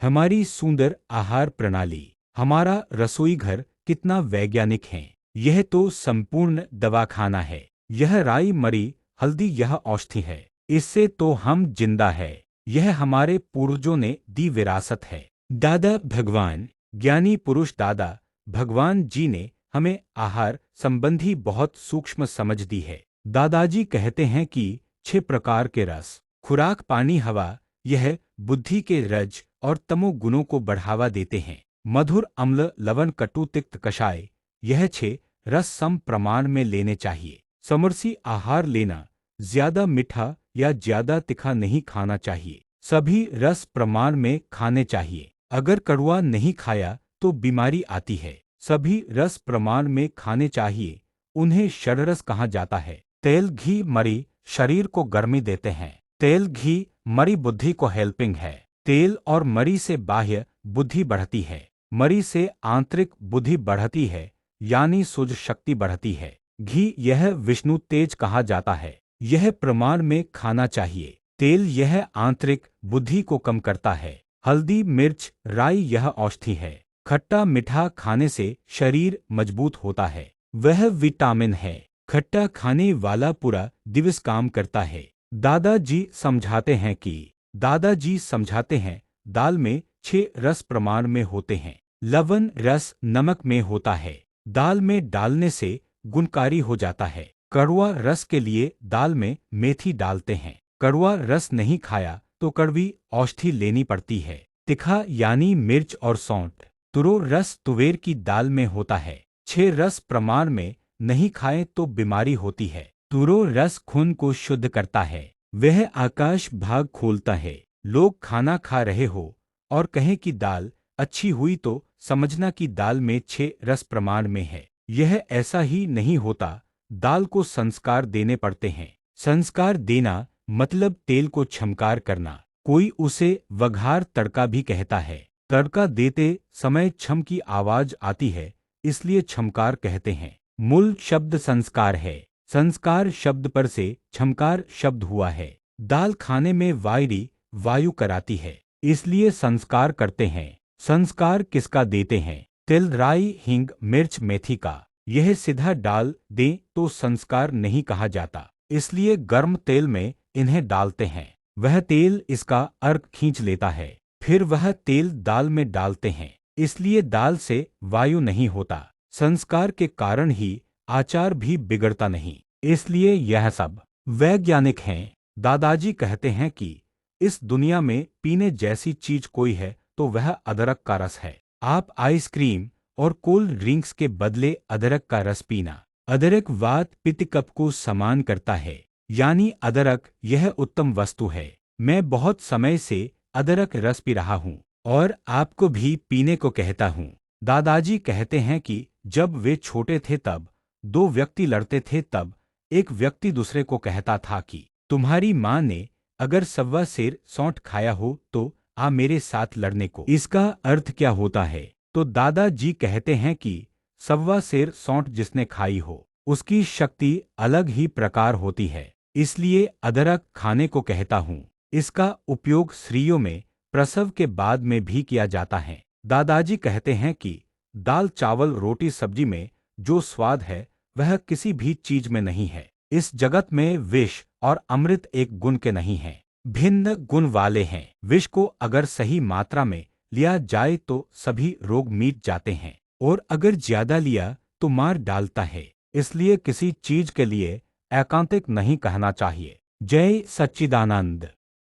हमारी सुंदर आहार प्रणाली, हमारा रसोई घर कितना वैज्ञानिक है। यह तो संपूर्ण दवाखाना है। यह राई मरी हल्दी, यह औषधि है। इससे तो हम जिंदा है। यह हमारे पूर्वजों ने दी विरासत है। दादा भगवान, ज्ञानी पुरुष दादा भगवान जी ने हमें आहार संबंधी बहुत सूक्ष्म समझ दी है। दादाजी कहते हैं कि 6 प्रकार के रस, खुराक, पानी, हवा, यह बुद्धि के रज और तमो गुणों को बढ़ावा देते हैं। मधुर, अम्ल, लवण, कटु, तिक्त, कषाय, यह 6 रस सम प्रमाण में लेने चाहिए। समरसी आहार लेना, ज्यादा मीठा या ज्यादा तीखा नहीं खाना चाहिए। सभी रस प्रमाण में खाने चाहिए। अगर कड़वा नहीं खाया तो बीमारी आती है। सभी रस प्रमाण में खाने चाहिए। उन्हें षड्रस कहा जाता है। तेल, घी, मरी शरीर को गर्मी देते हैं। तेल, घी, मरी बुद्धि को हेल्पिंग है। तेल और मरी से बाह्य बुद्धि बढ़ती है। मरी से आंतरिक बुद्धि बढ़ती है, यानी सूझ शक्ति बढ़ती है। घी, यह विष्णु तेज कहा जाता है। यह प्रमाण में खाना चाहिए। तेल, यह आंतरिक बुद्धि को कम करता है। हल्दी, मिर्च, राई, यह औषधि है। खट्टा मीठा खाने से शरीर मजबूत होता है। वह विटामिन है। खट्टा खाने वाला पूरा दिवस काम करता है। दादाजी समझाते हैं दाल में 6 रस प्रमाण में होते हैं। लवण रस नमक में होता है। दाल में डालने से गुणकारी हो जाता है। कड़वा रस के लिए दाल में मेथी डालते हैं। कड़वा रस नहीं खाया तो कड़वी औषधि लेनी पड़ती है। तीखा यानी मिर्च और सौंठ, तुरो रस तुवेर की दाल में होता है। 6 रस प्रमाण में नहीं खाएं तो बीमारी होती है। तुरो रस खून को शुद्ध करता है। वह आकाश भाग खोलता है। लोग खाना खा रहे हो और कहें कि दाल अच्छी हुई तो समझना कि दाल में 6 रस प्रमाण में है। यह ऐसा ही नहीं होता। दाल को संस्कार देने पड़ते हैं। संस्कार देना मतलब तेल को छमकार करना। कोई उसे वघार तड़का भी कहता है। तड़का देते समय छम की आवाज आती है, इसलिए छमकार कहते हैं। मूल शब्द संस्कार है। संस्कार शब्द पर से छमकार शब्द हुआ है। दाल खाने में वायु कराती है, इसलिए संस्कार करते हैं। संस्कार किसका देते हैं? तिल, राई, हींग, मिर्च, मेथी का। यह सीधा डाल दें तो संस्कार नहीं कहा जाता, इसलिए गर्म तेल में इन्हें डालते हैं। वह तेल इसका अर्क खींच लेता है। फिर वह तेल दाल में डालते हैं, इसलिए दाल से वायु नहीं होता। संस्कार के कारण ही आचार भी बिगड़ता नहीं, इसलिए यह सब वैज्ञानिक हैं। दादाजी कहते हैं कि इस दुनिया में पीने जैसी चीज कोई है तो वह अदरक का रस है। आप आइसक्रीम और कोल्ड ड्रिंक्स के बदले अदरक का रस पीना। अदरक वात पित्त कफ को समान करता है, यानी अदरक यह उत्तम वस्तु है। मैं बहुत समय से अदरक रस पी रहा हूँ और आपको भी पीने को कहता हूँ। दादाजी कहते हैं कि जब वे छोटे थे तब 2 व्यक्ति लड़ते थे, तब एक व्यक्ति दूसरे को कहता था कि तुम्हारी माँ ने अगर 1.25 सेर सौंठ खाया हो तो आ मेरे साथ लड़ने को। इसका अर्थ क्या होता है? तो दादाजी कहते हैं कि 1.25 सेर सौंठ जिसने खाई हो उसकी शक्ति अलग ही प्रकार होती है, इसलिए अदरक खाने को कहता हूँ। इसका उपयोग स्त्रियों में प्रसव के बाद में भी किया जाता है। दादाजी कहते हैं कि दाल, चावल, रोटी, सब्जी में जो स्वाद है वह किसी भी चीज में नहीं है। इस जगत में विष और अमृत एक गुण के नहीं हैं, भिन्न गुण वाले हैं। विष को अगर सही मात्रा में लिया जाए तो सभी रोग मिट जाते हैं, और अगर ज्यादा लिया तो मार डालता है। इसलिए किसी चीज के लिए एकांतिक नहीं कहना चाहिए। जय सच्चिदानंद।